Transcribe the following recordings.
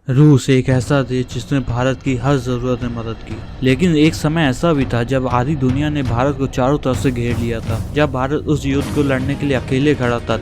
रूस एक ऐसा देश जिसने भारत की हर जरूरत में मदद की, लेकिन एक समय ऐसा भी था जब आधी दुनिया ने भारत को चारों तरफ से घेर लिया था। जब भारत उस युद्ध को लड़ने के लिए अकेले खड़ा था,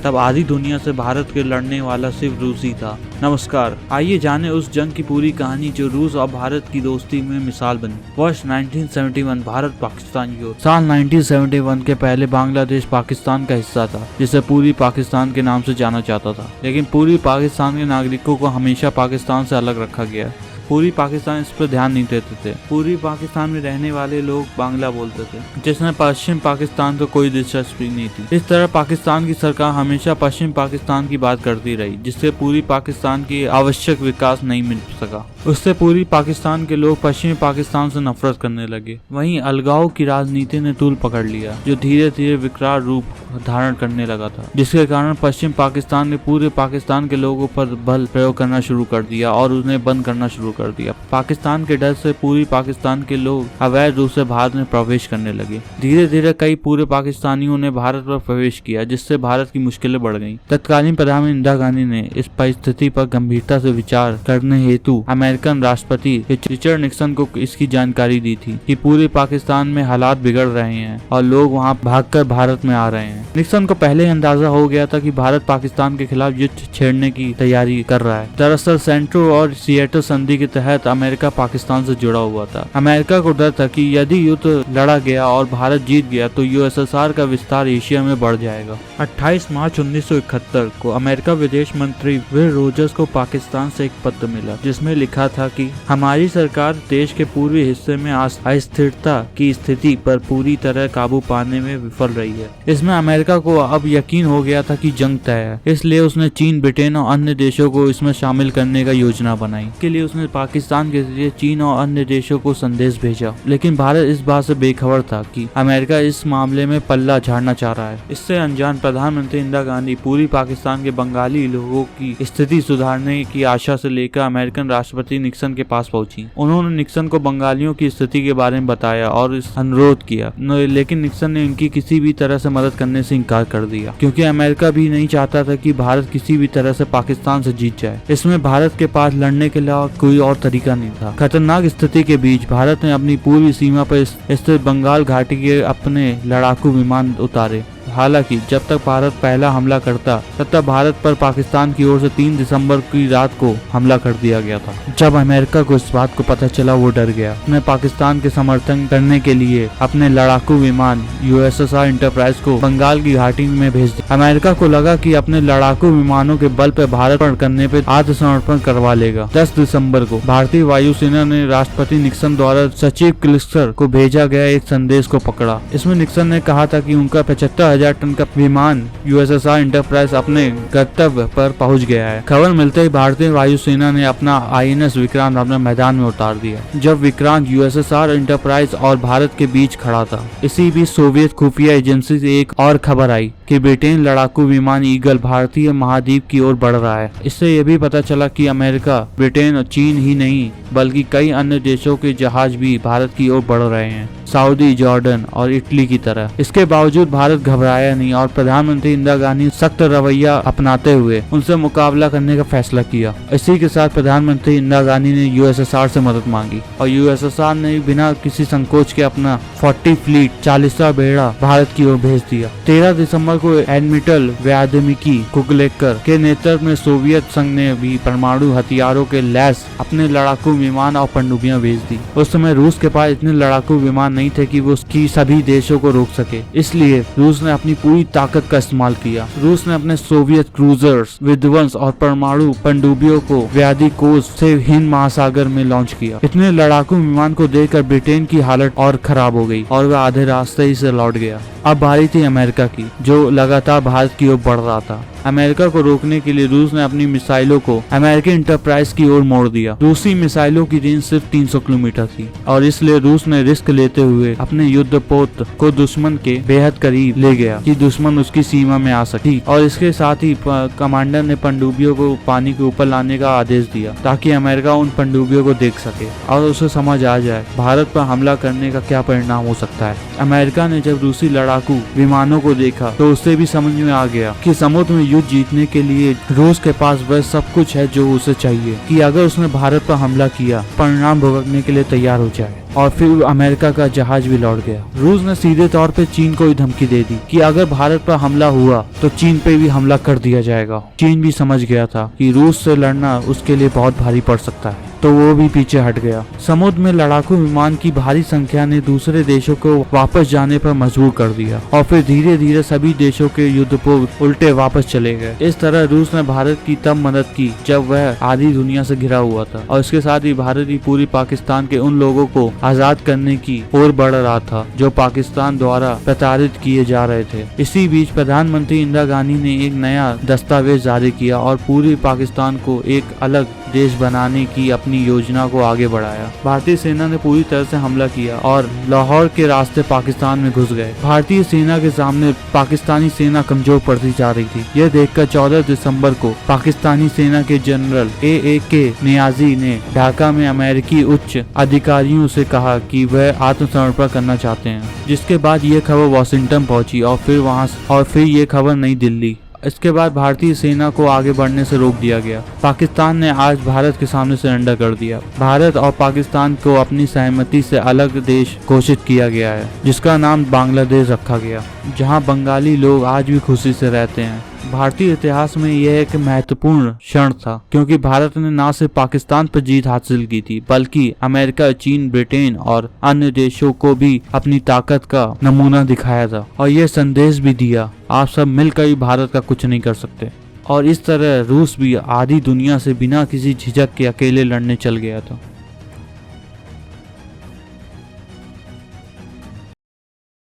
तब आधी दुनिया से भारत के लड़ने वाला सिर्फ रूस ही था। नमस्कार, आइए जाने उस जंग की पूरी कहानी जो रूस और भारत की दोस्ती में मिसाल बनी। वर्ष 1971 भारत पाकिस्तान युद्ध। साल 1971 के पहले बांग्लादेश पाकिस्तान का हिस्सा था, जिसे पूरी पाकिस्तान के नाम से जाना जाता था, लेकिन पूरी पाकिस्तान के नागरिकों को हमेशा पाकिस्तान से अलग रखा गया। पूरी पाकिस्तान इस पर ध्यान नहीं देते थे। पूरी पाकिस्तान में रहने वाले लोग बांग्ला बोलते थे, जिसमें पश्चिम पाकिस्तान को कोई दिलचस्पी नहीं थी। इस तरह पाकिस्तान की सरकार हमेशा पश्चिम पाकिस्तान की बात करती रही, जिससे पूरी पाकिस्तान की आवश्यक विकास नहीं मिल सका। उससे पूरी पाकिस्तान के लोग पश्चिमी पाकिस्तान से नफरत करने लगे। वहीं अलगाव की राजनीति ने तूल पकड़ लिया, जो धीरे धीरे विकराल रूप धारण करने लगा था, जिसके कारण पश्चिम पाकिस्तान ने पूरे पाकिस्तान के लोगों पर बल प्रयोग करना शुरू कर दिया और उन्हें बंद करना शुरू कर दिया। पाकिस्तान के डर से पूरी पाकिस्तान के लोग अवैध रूप से भारत में प्रवेश करने लगे। धीरे धीरे कई पूरे पाकिस्तानियों ने भारत पर प्रवेश किया, जिससे भारत की मुश्किलें बढ़ गईं। तत्कालीन प्रधानमंत्री इंदिरा गांधी ने इस परिस्थिति पर गंभीरता से विचार करने हेतु अमेरिकन राष्ट्रपति रिचर्ड निक्सन को इसकी जानकारी दी थी कि पूरे पाकिस्तान में हालात बिगड़ रहे हैं और लोग वहां भागकर भारत में आ रहे हैं। निक्सन को पहले ही अंदाजा हो गया था कि भारत पाकिस्तान के खिलाफ युद्ध छेड़ने की तैयारी कर रहा है। दरअसल सेंट्रो और सिएटल संधि के तहत अमेरिका पाकिस्तान से जुड़ा हुआ था। अमेरिका को डर था कि यदि युद्ध लड़ा गया और भारत जीत गया तो यूएसएसआर का विस्तार एशिया में बढ़ जाएगा। 28 मार्च 1971 को अमेरिका विदेश मंत्री विल रोजर्स को पाकिस्तान से एक पत्र मिला, जिसमें लिखा था कि हमारी सरकार देश के पूर्वी हिस्से में अस्थिरता की स्थिति पर पूरी तरह काबू पाने में विफल रही है। इसमें अमेरिका को अब यकीन हो गया था कि जंग तय है, इसलिए उसने चीन, ब्रिटेन और अन्य देशों को इसमें शामिल करने का योजना बनाई। इसके लिए उसने पाकिस्तान के जरिए चीन और अन्य देशों को संदेश भेजा, लेकिन भारत इस बात से बेखबर था कि अमेरिका इस मामले में पल्ला झाड़ना चाह रहा है। इससे अनजान प्रधानमंत्री इंदिरा गांधी पूरी पाकिस्तान के बंगाली लोगों की स्थिति सुधारने की आशा से लेकर अमेरिकन राष्ट्रपति निक्सन के पास पहुंची। उन्होंने निक्सन को बंगालियों की स्थिति के बारे में बताया और इस अनुरोध किया, लेकिन निक्सन ने उनकी किसी भी तरह से मदद करने से इनकार कर दिया, क्योंकि अमेरिका भी नहीं चाहता था कि भारत किसी भी तरह से पाकिस्तान से जीत जाए। इसमें भारत के पास लड़ने के अलावा कोई और तरीका नहीं था। खतरनाक स्थिति के बीच भारत ने अपनी पूर्वी सीमा पर स्थित बंगाल घाटी के अपने लड़ाकू विमान उतारे। हालांकि जब तक भारत पहला हमला करता तब तक भारत पर पाकिस्तान की ओर से 3 दिसंबर की रात को हमला कर दिया गया था। जब अमेरिका को इस बात को पता चला, वो डर गया। उसने पाकिस्तान के समर्थन करने के लिए अपने लड़ाकू विमान यूएसएसआर एंटरप्राइज को बंगाल की घाटी में भेज दिया। अमेरिका को लगा कि अपने लड़ाकू विमानों के बल पर भारत पर करने पे आत्मसमर्पण करवा लेगा। 10 दिसंबर को भारतीय वायुसेना ने राष्ट्रपति निक्सन द्वारा सचिव क्लिस्टर को भेजा गया एक संदेश को पकड़ा। इसमें निक्सन ने कहा था कि उनका 75,000 टन का विमान यूएसएसआर एंटरप्राइज अपने गंतव्य पर पहुंच गया है। खबर मिलते ही भारतीय वायुसेना ने अपना आईएनएस विक्रांत अपने मैदान में उतार दिया। जब विक्रांत यूएसएसआर एंटरप्राइज और भारत के बीच खड़ा था, इसी बीच सोवियत खुफिया एजेंसी से एक और खबर आई कि ब्रिटेन लड़ाकू विमान ईगल भारतीय महाद्वीप की ओर बढ़ रहा है। इससे यह भी पता चला कि अमेरिका, ब्रिटेन और चीन ही नहीं बल्कि कई अन्य देशों के जहाज भी भारत की ओर बढ़ रहे हैं, सऊदी, जॉर्डन और इटली की तरह। इसके बावजूद भारत घबराया नहीं और प्रधानमंत्री इंदिरा गांधी सख्त रवैया अपनाते हुए उनसे मुकाबला करने का फैसला किया। इसी के साथ प्रधानमंत्री इंदिरा गांधी ने यूएसएसआर से मदद मांगी और यूएसएसआर ने बिना किसी संकोच के अपना 40 फ्लीट 40वां बेड़ा भारत की ओर भेज दिया। 13 दिसंबर को एडमिरल व्लादिमीर कुगलेकर के नेतृत्व में सोवियत संघ ने भी परमाणु हथियारों के लैस अपने लड़ाकू विमान और पनडुब्बियां भेज दी। उस समय रूस के पास इतने लड़ाकू विमान नहीं थे कि वो उसकी सभी देशों को रोक सके, इसलिए रूस ने अपनी पूरी ताकत का इस्तेमाल किया। रूस ने अपने सोवियत क्रूजर्स, विध्वंस और परमाणु पनडुब्बियों को व्लादिकोस से हिंद महासागर में लॉन्च किया। इतने लड़ाकू विमान को देखकर ब्रिटेन की हालत और खराब हो गई और वह आधे रास्ते ही से लौट गया। अब बारी थी अमेरिका की, जो लगातार भारत की ओर बढ़ रहा था। अमेरिका को रोकने के लिए रूस ने अपनी मिसाइलों को अमेरिकन एंटरप्राइज की ओर मोड़ दिया। रूसी मिसाइलों की रेंज सिर्फ 300 किलोमीटर थी और इसलिए रूस ने रिस्क लेते हुए अपने युद्धपोत को दुश्मन के बेहद करीब ले गया कि दुश्मन उसकी सीमा में आ सके। और इसके साथ ही कमांडर ने पनडुब्बियों को पानी के ऊपर लाने का आदेश दिया ताकि अमेरिका उन पनडुब्बियों को देख सके और उसे समझ आ जाए भारत पर हमला करने का क्या परिणाम हो सकता है। अमेरिका ने जब रूसी लड़ाकू लड़ाकू विमानों को देखा तो उसे भी समझ में आ गया कि समुद्र में युद्ध जीतने के लिए रूस के पास वह सब कुछ है जो उसे चाहिए, कि अगर उसने भारत पर हमला किया परिणाम भुगतने के लिए तैयार हो जाए। और फिर अमेरिका का जहाज भी लौट गया। रूस ने सीधे तौर पे चीन को ही धमकी दे दी कि अगर भारत पर हमला हुआ तो चीन पे भी हमला कर दिया जाएगा। चीन भी समझ गया था कि रूस से लड़ना उसके लिए बहुत भारी पड़ सकता है, तो वो भी पीछे हट गया। समुद्र में लड़ाकू विमान की भारी संख्या ने दूसरे देशों को वापस जाने पर मजबूर कर दिया और फिर धीरे धीरे सभी देशों के युद्धपोत उल्टे वापस चले गए। इस तरह रूस ने भारत की तब मदद की जब वह आधी दुनिया से घिरा हुआ था और इसके साथ ही भारत भी पूरी पाकिस्तान के उन लोगों को आजाद करने की ओर बढ़ रहा था जो पाकिस्तान द्वारा प्रताड़ित किए जा रहे थे। इसी बीच प्रधानमंत्री इंदिरा गांधी ने एक नया दस्तावेज जारी किया और पूरी पाकिस्तान को एक अलग देश बनाने की अपनी योजना को आगे बढ़ाया। भारतीय सेना ने पूरी तरह से हमला किया और लाहौर के रास्ते पाकिस्तान में घुस गए। भारतीय सेना के सामने पाकिस्तानी सेना कमजोर पड़ती जा रही थी। यह देखकर 14 दिसंबर को पाकिस्तानी सेना के जनरल A.A.K. नियाजी ने ढाका में अमेरिकी उच्च अधिकारियों से कहा कि वह आत्मसमर्पण करना चाहते हैं, जिसके बाद ये खबर वॉशिंगटन पहुंची और फिर ये खबर नई दिल्ली। इसके बाद भारतीय सेना को आगे बढ़ने से रोक दिया गया। पाकिस्तान ने आज भारत के सामने सरेंडर कर दिया। भारत और पाकिस्तान को अपनी सहमति से अलग देश घोषित किया गया है, जिसका नाम बांग्लादेश रखा गया, जहां बंगाली लोग आज भी खुशी से रहते हैं। भारतीय इतिहास में यह एक महत्वपूर्ण क्षण था, क्योंकि भारत ने न सिर्फ पाकिस्तान पर जीत हासिल की थी, बल्कि अमेरिका, चीन, ब्रिटेन और अन्य देशों को भी अपनी ताकत का नमूना दिखाया था और यह संदेश भी दिया, आप सब मिलकर ही भारत का कुछ नहीं कर सकते। और इस तरह रूस भी आधी दुनिया से बिना किसी झिझक के अकेले लड़ने चल गया था।